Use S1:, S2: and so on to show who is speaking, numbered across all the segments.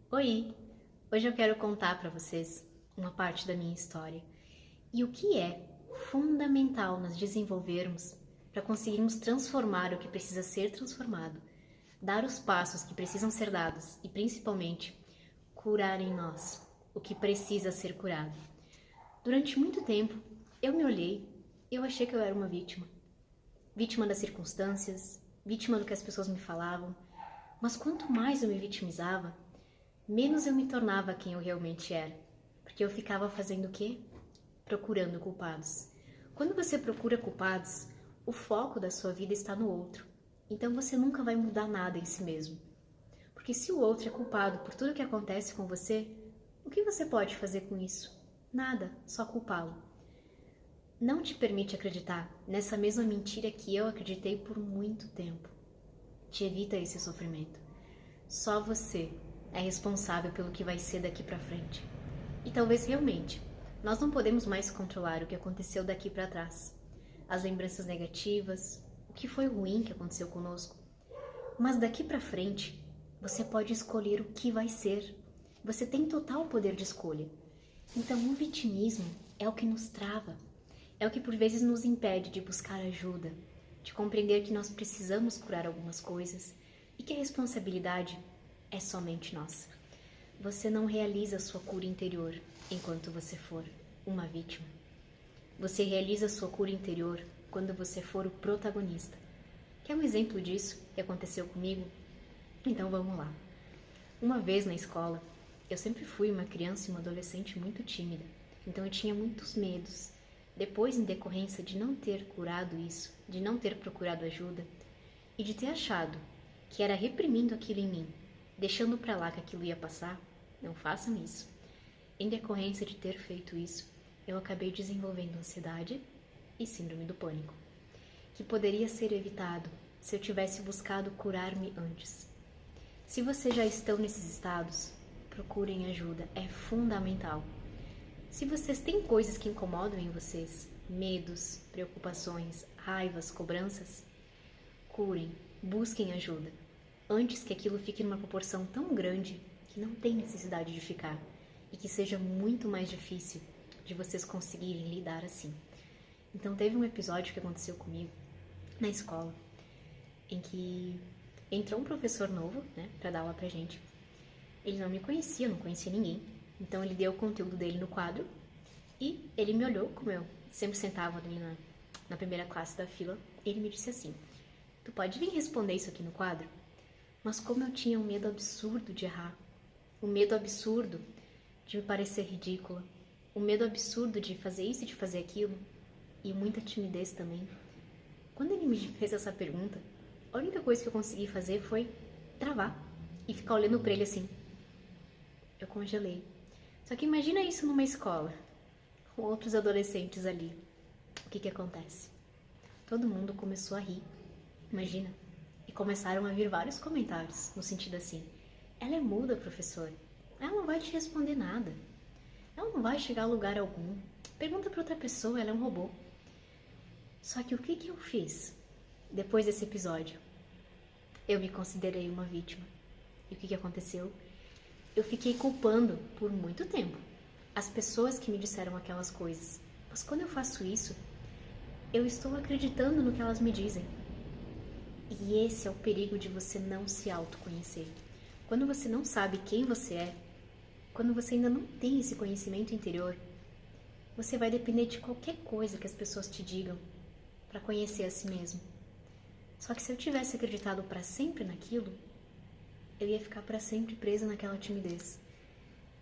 S1: Oi! Hoje eu quero contar para vocês uma parte da minha história e o que é fundamental nós desenvolvermos para conseguirmos transformar o que precisa ser transformado, dar os passos que precisam ser dados e principalmente curar em nós o que precisa ser curado. Durante muito tempo eu me olhei e eu achei que eu era uma vítima. Vítima das circunstâncias, vítima do que as pessoas me falavam, mas quanto mais eu me vitimizava, menos eu me tornava quem eu realmente era. Porque eu ficava fazendo o quê? Procurando culpados. Quando você procura culpados, o foco da sua vida está no outro. Então você nunca vai mudar nada em si mesmo. Porque se o outro é culpado por tudo que acontece com você, o que você pode fazer com isso? Nada, só culpá-lo. Não te permite acreditar nessa mesma mentira que eu acreditei por muito tempo. Te evita esse sofrimento. Só você é responsável pelo que vai ser daqui pra frente. E talvez realmente nós não podemos mais controlar o que aconteceu daqui pra trás. As lembranças negativas, o que foi ruim que aconteceu conosco. Mas daqui pra frente, você pode escolher o que vai ser. Você tem total poder de escolha. Então o vitimismo é o que nos trava. É o que por vezes nos impede de buscar ajuda, de compreender que nós precisamos curar algumas coisas e que a responsabilidade é somente nossa. Você não realiza a sua cura interior enquanto você for uma vítima. Você realiza a sua cura interior quando você for o protagonista. Quer um exemplo disso que aconteceu comigo? Então vamos lá. Uma vez na escola, eu sempre fui uma criança e uma adolescente muito tímida, então eu tinha muitos medos. Depois, em decorrência de não ter curado isso, de não ter procurado ajuda e de ter achado que era reprimindo aquilo em mim, deixando pra lá que aquilo ia passar, não façam isso. Em decorrência de ter feito isso, eu acabei desenvolvendo ansiedade e síndrome do pânico, que poderia ser evitado se eu tivesse buscado curar-me antes. Se vocês já estão nesses estados, procurem ajuda, é fundamental. Se vocês têm coisas que incomodam em vocês, medos, preocupações, raivas, cobranças, curem, busquem ajuda, antes que aquilo fique numa proporção tão grande que não tem necessidade de ficar e que seja muito mais difícil de vocês conseguirem lidar assim. Então teve um episódio que aconteceu comigo na escola, em que entrou um professor novo, né, para dar aula pra gente. Ele não me conhecia, não conhecia ninguém. Então ele deu o conteúdo dele no quadro e ele me olhou, como eu sempre sentava ali na primeira classe da fila, e ele me disse assim: tu pode vir responder isso aqui no quadro? Mas como eu tinha um medo absurdo de errar, um medo absurdo de me parecer ridícula, um medo absurdo de fazer isso e de fazer aquilo, e muita timidez também. Quando ele me fez essa pergunta, a única coisa que eu consegui fazer foi travar e ficar olhando pra ele assim. Eu congelei. Só que imagina isso numa escola, com outros adolescentes ali. O que acontece? Todo mundo começou a rir, imagina. E começaram a vir vários comentários, no sentido assim: ela é muda, professor. Ela não vai te responder nada. Ela não vai chegar a lugar algum. Pergunta pra outra pessoa, ela é um robô. Só que o que eu fiz depois desse episódio? Eu me considerei uma vítima. E o que aconteceu? Eu fiquei culpando por muito tempo as pessoas que me disseram aquelas coisas. Mas quando eu faço isso, eu estou acreditando no que elas me dizem. E esse é o perigo de você não se autoconhecer. Quando você não sabe quem você é, quando você ainda não tem esse conhecimento interior, você vai depender de qualquer coisa que as pessoas te digam para conhecer a si mesmo. Só que se eu tivesse acreditado para sempre naquilo, eu ia ficar para sempre presa naquela timidez.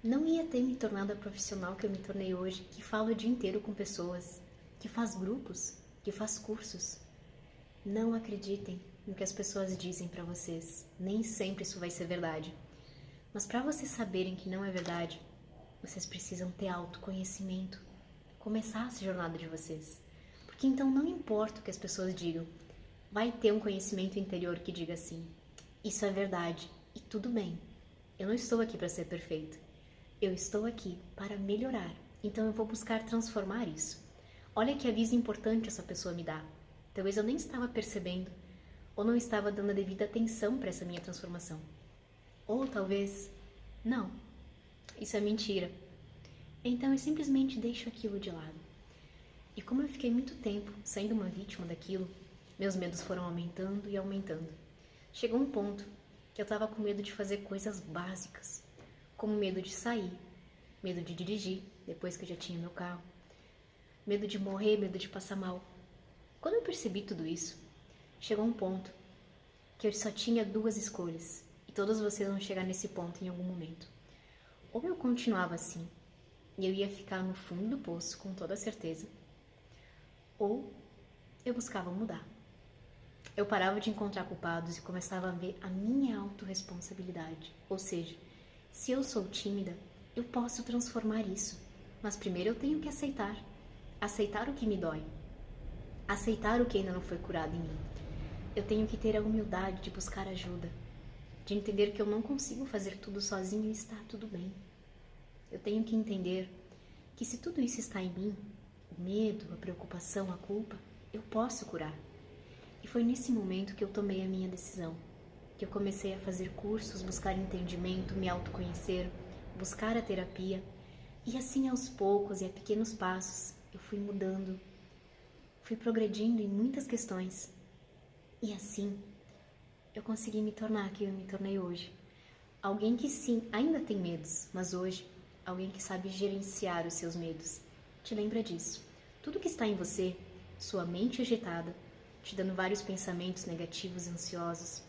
S1: Não ia ter me tornado a profissional que eu me tornei hoje, que fala o dia inteiro com pessoas, que faz grupos, que faz cursos. Não acreditem no que as pessoas dizem para vocês. Nem sempre isso vai ser verdade. Mas para vocês saberem que não é verdade, vocês precisam ter autoconhecimento. Começar essa jornada de vocês. Porque então não importa o que as pessoas digam, vai ter um conhecimento interior que diga assim: isso é verdade e tudo bem. Eu não estou aqui para ser perfeita. Eu estou aqui para melhorar. Então eu vou buscar transformar isso. Olha que aviso importante essa pessoa me dá. Talvez eu nem estava percebendo ou não estava dando a devida atenção para essa minha transformação. Ou talvez Não, isso é mentira. Então eu simplesmente deixo aquilo de lado. E como eu fiquei muito tempo sendo uma vítima daquilo, meus medos foram aumentando e aumentando. Chegou um ponto que eu estava com medo de fazer coisas básicas, como medo de sair, medo de dirigir depois que eu já tinha meu carro, medo de morrer, medo de passar mal. Quando eu percebi tudo isso, chegou um ponto que eu só tinha duas escolhas, e todos vocês vão chegar nesse ponto em algum momento. Ou eu continuava assim, e eu ia ficar no fundo do poço com toda certeza, ou eu buscava mudar. Eu parava de encontrar culpados e começava a ver a minha autorresponsabilidade. Ou seja, se eu sou tímida, eu posso transformar isso. Mas primeiro eu tenho que aceitar. Aceitar o que me dói. Aceitar o que ainda não foi curado em mim. Eu tenho que ter a humildade de buscar ajuda. De entender que eu não consigo fazer tudo sozinho e está tudo bem. Eu tenho que entender que se tudo isso está em mim, o medo, a preocupação, a culpa, eu posso curar. E foi nesse momento que eu tomei a minha decisão, que eu comecei a fazer cursos, buscar entendimento, me autoconhecer, buscar a terapia, e assim aos poucos e a pequenos passos eu fui mudando, fui progredindo em muitas questões, e assim eu consegui me tornar quem eu me tornei hoje. Alguém que sim, ainda tem medos, mas hoje, alguém que sabe gerenciar os seus medos. Te lembra disso. Tudo que está em você, sua mente agitada, te dando vários pensamentos negativos e ansiosos,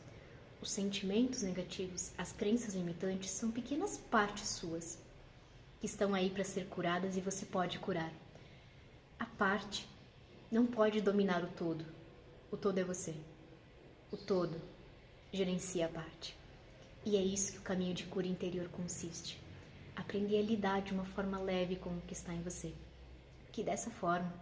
S1: os sentimentos negativos, as crenças limitantes são pequenas partes suas que estão aí para ser curadas e você pode curar. A parte não pode dominar o todo. O todo é você. O todo gerencia a parte. E é isso que o caminho de cura interior consiste. Aprender a lidar de uma forma leve com o que está em você. Que dessa forma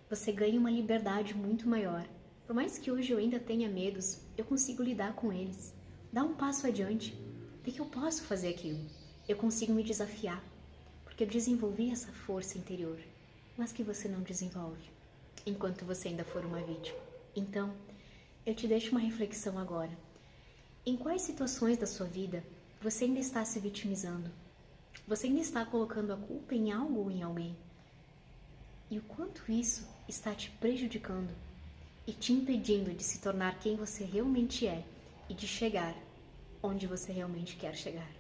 S1: você ganha uma liberdade muito maior. Por mais que hoje eu ainda tenha medos, eu consigo lidar com eles. Dar um passo adiante, ver que eu posso fazer aquilo. Eu consigo me desafiar, porque eu desenvolvi essa força interior, mas que você não desenvolve, enquanto você ainda for uma vítima. Então, eu te deixo uma reflexão agora. Em quais situações da sua vida você ainda está se vitimizando? Você ainda está colocando a culpa em algo ou em alguém? E o quanto isso está te prejudicando e te impedindo de se tornar quem você realmente é e de chegar onde você realmente quer chegar.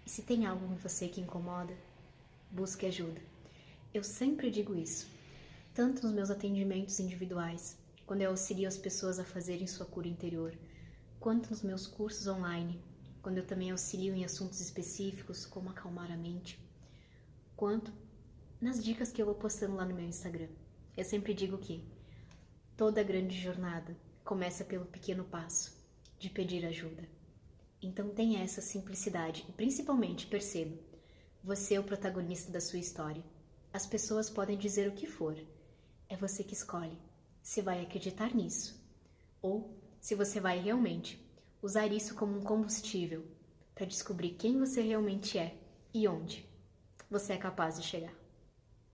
S1: E se tem algo em você que incomoda, busque ajuda. Eu sempre digo isso, tanto nos meus atendimentos individuais, quando eu auxilio as pessoas a fazerem sua cura interior, quanto nos meus cursos online, quando eu também auxilio em assuntos específicos, como acalmar a mente, quanto nas dicas que eu vou postando lá no meu Instagram. Eu sempre digo que toda grande jornada começa pelo pequeno passo de pedir ajuda. Então tenha essa simplicidade e principalmente perceba, você é o protagonista da sua história. As pessoas podem dizer o que for, é você que escolhe se vai acreditar nisso ou se você vai realmente usar isso como um combustível para descobrir quem você realmente é e onde você é capaz de chegar.